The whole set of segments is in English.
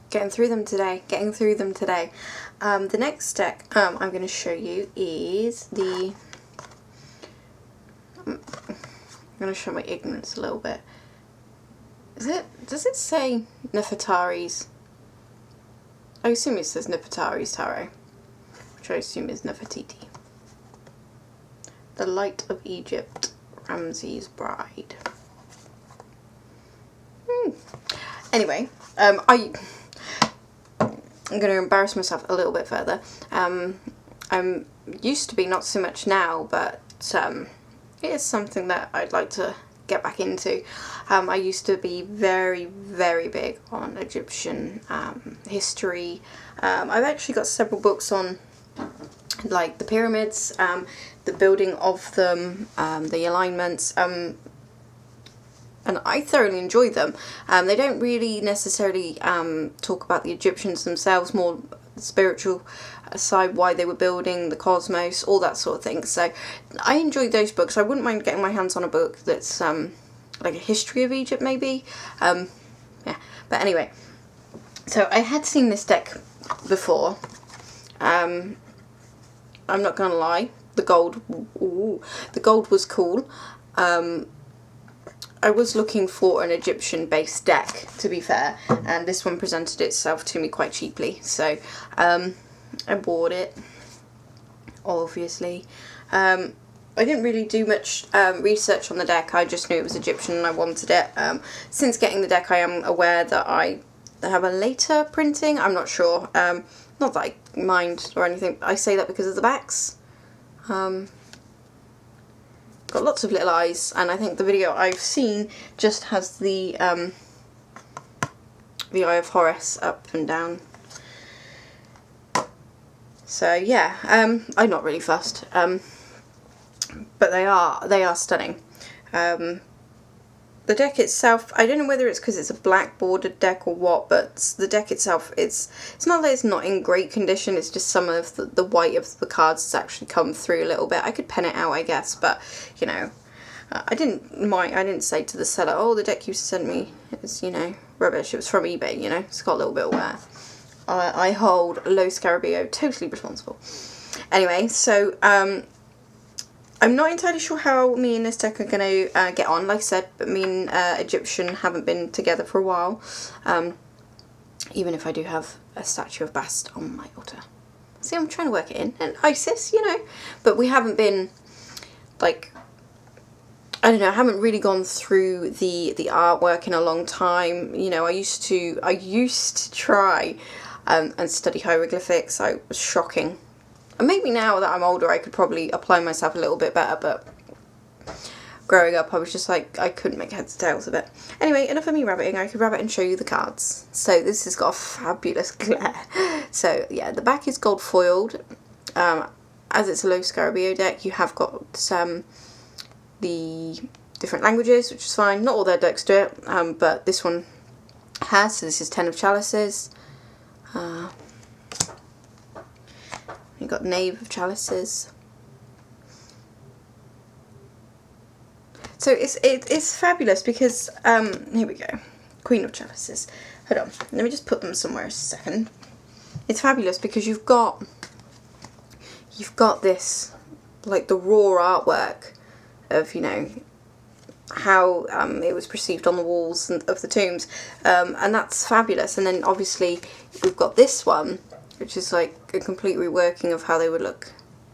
Getting through them today. The next deck I'm going to show you is the... I'm going to show my ignorance a little bit. Does it say Nefertari's? I assume it says Nefertari's Tarot, which I assume is Nefertiti. The Light of Egypt, Ramses' Bride. Anyway, I'm going to embarrass myself a little bit further. I'm used to be, not so much now, but it is something that I'd like to get back into. I used to be very, very big on Egyptian history. I've actually got several books on like the pyramids, the building of them, the alignments, and I thoroughly enjoy them. They don't really necessarily talk about the Egyptians themselves, more the spiritual side, why they were building, the cosmos, all that sort of thing. So I enjoy those books. I wouldn't mind getting my hands on a book that's like a history of Egypt maybe. Yeah, but anyway, so I had seen this deck before. I'm not gonna lie, the gold was cool. I was looking for an Egyptian based deck, to be fair, and this one presented itself to me quite cheaply, so I bought it, obviously. I didn't really do much research on the deck. I just knew it was Egyptian and I wanted it. Since getting the deck, I am aware that I have a later printing. I'm not sure. Not that I mind or anything. I say that because of the backs. Got lots of little eyes, and I think the video I've seen just has the Eye of Horus up and down. So yeah, I'm not really fussed, but they are stunning. The deck itself, I don't know whether it's because it's a black bordered deck or what, but the deck itself, it's not that it's not in great condition, it's just some of the white of the cards has actually come through a little bit. I could pen it out, I guess, but, you know, I didn't say to the seller, oh, the deck you sent me is, you know, rubbish. It was from eBay, you know, it's got a little bit of wear. I hold low Scarabeo, totally responsible. Anyway, so, I'm not entirely sure how me and this deck are going to get on. Like I said, but me and Egyptian haven't been together for a while. Even if I do have a statue of Bast on my altar. See, I'm trying to work it in. And Isis, you know. But we haven't been, like, I don't know, I haven't really gone through the artwork in a long time. You know, I used to try and study hieroglyphics. I was shocking. And maybe now that I'm older I could probably apply myself a little bit better, but growing up I was just like, I couldn't make heads or tails of it. Anyway, enough of me rabbiting, I could rabbit and show you the cards. So this has got a fabulous glare. So yeah, the back is gold foiled. As it's a low Scarabeo deck, you have got the different languages, which is fine. Not all their decks do it, but this one has. So this is 10 of Chalices. You've got Knave of Chalices. So it's fabulous because, here we go. Queen of Chalices. Hold on, let me just put them somewhere a second. It's fabulous because you've got this, like, the raw artwork of, you know, how it was perceived on the walls of the tombs, and that's fabulous. And then obviously we've got this one, which is like a complete reworking of how they would look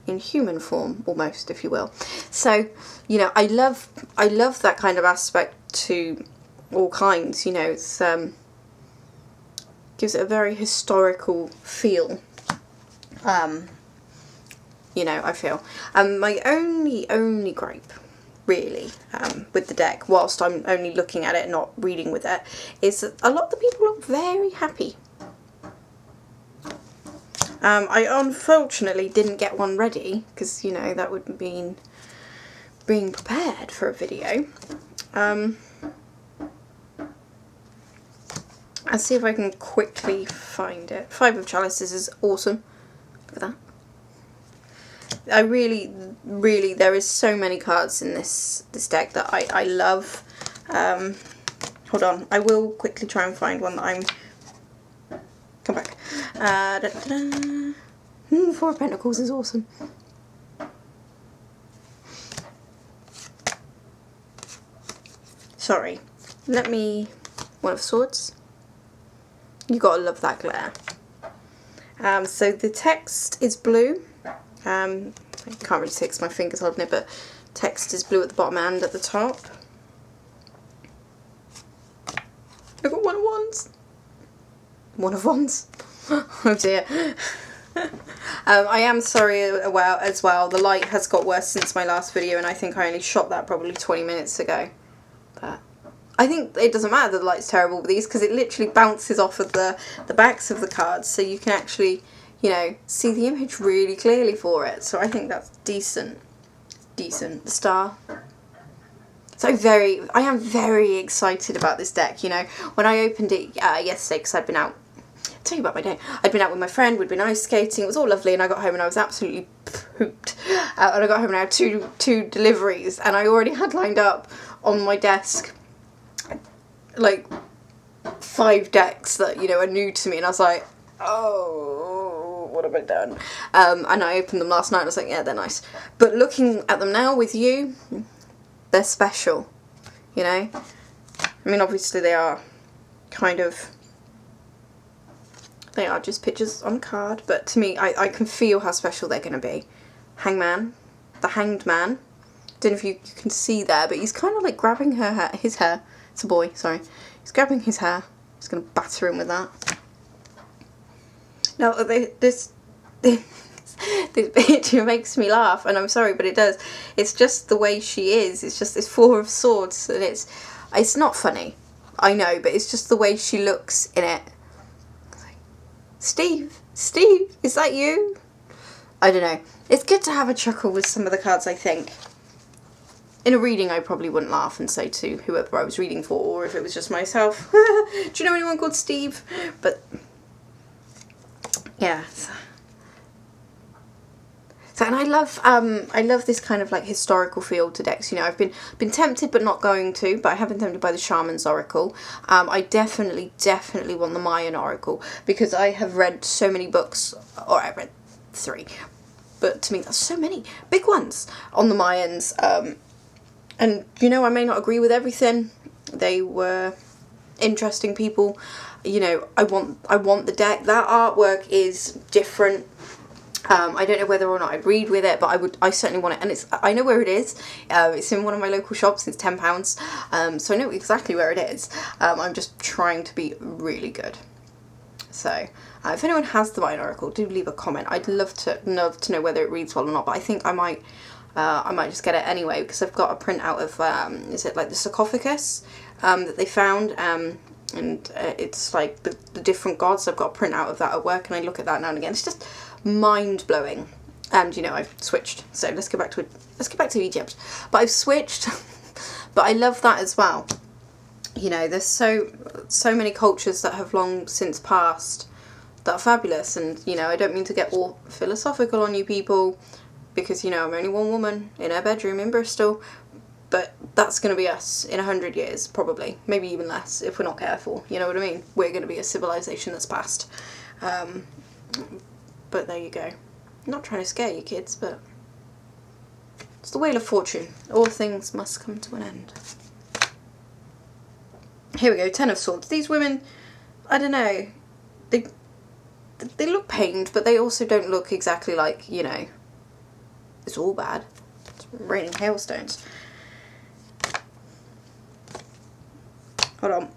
in human form, almost, if you will. So, you know, I love that kind of aspect to all kinds, you know. It's gives it a very historical feel, you know, I feel. My only gripe, really, with the deck, whilst I'm only looking at it, not reading with it, is that a lot of the people are very happy. I unfortunately didn't get one ready, because, you know, that would mean being prepared for a video. I'll see if I can quickly find it. 5 of Chalices is awesome. Look at that. I really, there is so many cards in this deck that I love. Hold on, I will quickly try and find one that I'm... Come back. Four of Pentacles is awesome. Sorry. Let me... One of Swords. You gotta love that glare. So the text is blue. I can't really see 'cause my fingers holding it, but text is blue at the bottom and at the top. I got one of wands. One of wands. Oh dear. I am sorry as well. The light has got worse since my last video, and I think I only shot that probably 20 minutes ago. But I think it doesn't matter that the light's terrible with these, because it literally bounces off of the backs of the cards, so you can actually, you know, see the image really clearly for it. So I think that's decent. Decent. The Star. So I am very excited about this deck. You know, when I opened it yesterday, because I'd been out, I'll tell you about my day. I'd been out with my friend, we'd been ice skating, it was all lovely, and I got home and I was absolutely pooped. And I got home and I had two deliveries, and I already had lined up on my desk like 5 decks that, you know, are new to me, and I was like, oh, what have I done? And I opened them last night and I was like, yeah, they're nice. But looking at them now with you, they're special, you know? I mean, obviously they are kind of, they are just pictures on a card, but to me, I can feel how special they're going to be. Hangman, the Hanged Man. Don't know if you can see there, but he's kind of like grabbing his hair. It's a boy, sorry. He's grabbing his hair. He's going to batter him with that. Now, this picture makes me laugh, and I'm sorry, but it does. It's just the way she is. It's just this 4 of Swords, and it's not funny, I know, but it's just the way she looks in it. Like, Steve, is that you? I don't know. It's good to have a chuckle with some of the cards, I think. In a reading, I probably wouldn't laugh and say to whoever I was reading for, or if it was just myself, do you know anyone called Steve? But yeah. So, and I love this kind of like historical feel to decks. You know, I've been tempted but not going to, but I have been tempted by the Shaman's Oracle. I definitely want the Mayan Oracle, because I have read so many books, or I've read 3, but to me that's so many big ones on the Mayans. And you know, I may not agree with everything. They were interesting people. You know, I want the deck. That artwork is different. I don't know whether or not I'd read with it, but I certainly want it, and I know where it is. It's in one of my local shops. It's £10, so I know exactly where it is. I'm just trying to be really good. So if anyone has the Mayan Oracle, do leave a comment. I'd love to know whether it reads well or not, but I think I might just get it anyway, because I've got a printout of is it like the sarcophagus that they found, and it's like the different gods. I've got a printout of that at work, and I look at that now and again. It's just mind-blowing. And you know, I've switched, so let's go back to Egypt. But I've switched. But I love that as well. You know, there's so many cultures that have long since passed that are fabulous, and you know, I don't mean to get all philosophical on you people, because you know, I'm only one woman in her bedroom in Bristol, but that's going to be us in 100 years, probably, maybe even less if we're not careful, you know what I mean? We're going to be a civilization that's passed. But there you go. I'm not trying to scare you kids, but it's the Wheel of Fortune. All things must come to an end. Here we go, 10 of Swords. These women, I don't know, they look pained, but they also don't look exactly like, you know, it's all bad. It's raining hailstones. Hold on.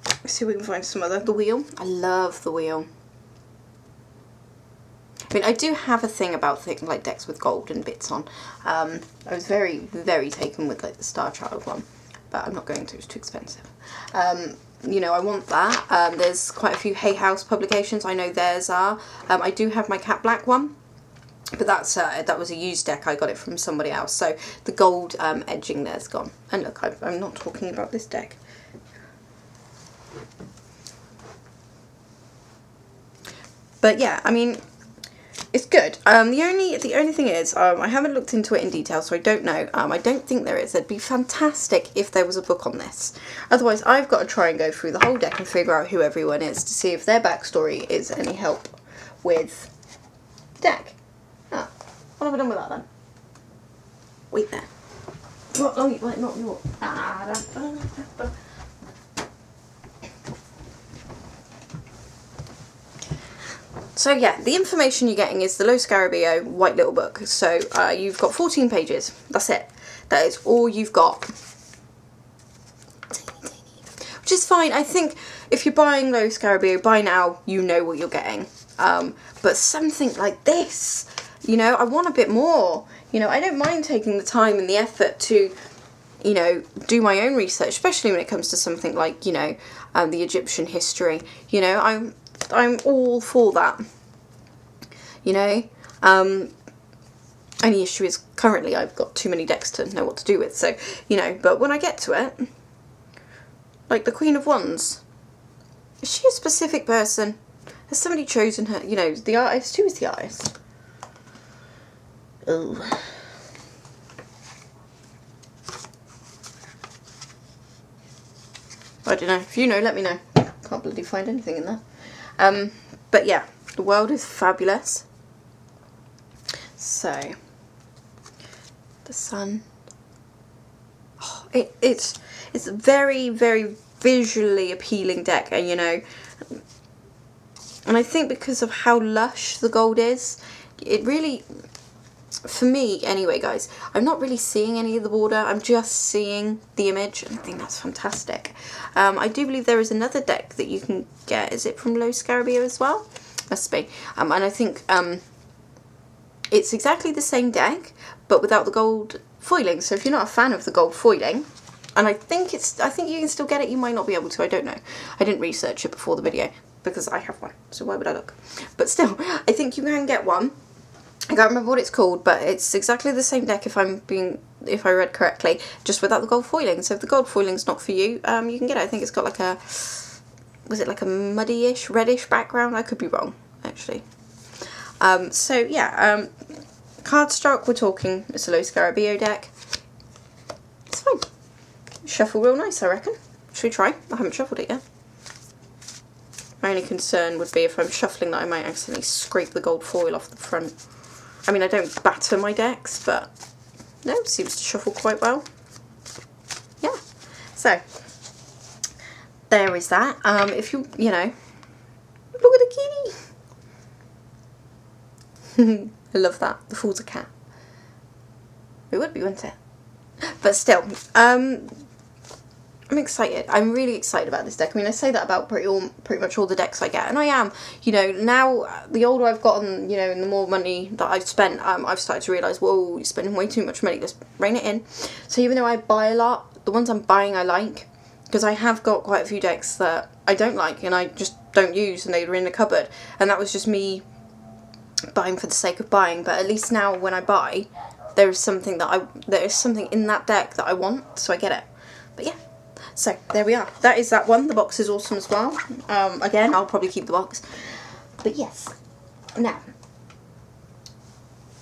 Let's see if we can find some other. The Wheel. I love the Wheel. I mean, I do have a thing about things like decks with gold and bits on. I was very, very taken with like the Star Child one, but I'm not going to, it's too expensive. You know, I want that. There's quite a few Hay House publications. I know theirs are. I do have my Cat Black one, but that was a used deck. I got it from somebody else. So the gold edging there's gone. And look, I'm not talking about this deck. But yeah, I mean, It's good. The only thing is, I haven't looked into it in detail, so I don't know. I don't think there is. It'd be fantastic if there was a book on this. Otherwise, I've got to try and go through the whole deck and figure out who everyone is to see if their backstory is any help with the deck. Ah, what have I done with that then? Wait there. Oh, wait, not your. So yeah, the information you're getting is the Lo Scarabeo White Little Book. So you've got 14 pages. That's it. That is all you've got. Which is fine. I think if you're buying Lo Scarabeo, by now you know what you're getting. But something like this, you know, I want a bit more. You know, I don't mind taking the time and the effort to, you know, do my own research, especially when it comes to something like, you know, the Egyptian history. You know, I'm all for that, you know. Only issue is currently I've got too many decks to know what to do with, so, you know, but when I get to it, like the Queen of Wands, is she a specific person? Has somebody chosen her, you know, the artist? Who is the artist? Oh. I don't know, if you know, let me know. Can't bloody find anything in there. But yeah, the world is fabulous. So, the sun. Oh, it's a very, very visually appealing deck, and you know, and I think because of how lush the gold is, it really, for me anyway, guys, I'm not really seeing any of the border, I'm just seeing the image, and I think that's fantastic. I do believe there is another deck that you can get. Is it from Lo Scarabeo as well? Must be. And I think it's exactly the same deck, but without the gold foiling. So if you're not a fan of the gold foiling, and I think you can still get it, you might not be able to, I don't know. I didn't research it before the video, because I have one, so why would I look? But still, I think you can get one. I can't remember what it's called, but it's exactly the same deck if I read correctly, just without the gold foiling. So if the gold foiling's not for you, you can get it. I think it's got like a, was it like a muddy-ish, reddish background? I could be wrong, actually. So yeah, cardstock, we're talking, it's a Lo Scarabeo deck. It's fine. Shuffle real nice, I reckon. Should we try? I haven't shuffled it yet. My only concern would be if I'm shuffling that I might accidentally scrape the gold foil off the front. I mean, I don't batter my decks, but no, it seems to shuffle quite well. Yeah. So, there is that. If you know, look at the kitty. I love that. The fool's a cat. It would be, wouldn't it? But still, I'm excited. I'm really excited about this deck. I mean, I say that about pretty much all the decks I get, and I am. You know, now the older I've gotten, you know, and the more money that I've spent, I've started to realise, whoa, you're spending way too much money. Just rein it in. So even though I buy a lot, the ones I'm buying I like, because I have got quite a few decks that I don't like and I just don't use, and they were in the cupboard, and that was just me buying for the sake of buying. But at least now when I buy, there is something in that deck that I want, so I get it. But yeah. So, there we are. That is that one. The box is awesome as well. Again, I'll probably keep the box. But yes. Now,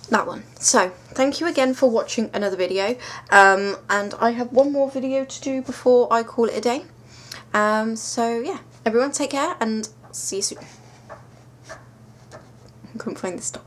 that one. So, thank you again for watching another video. And I have one more video to do before I call it a day. So, yeah. Everyone take care and see you soon. I couldn't find the stop.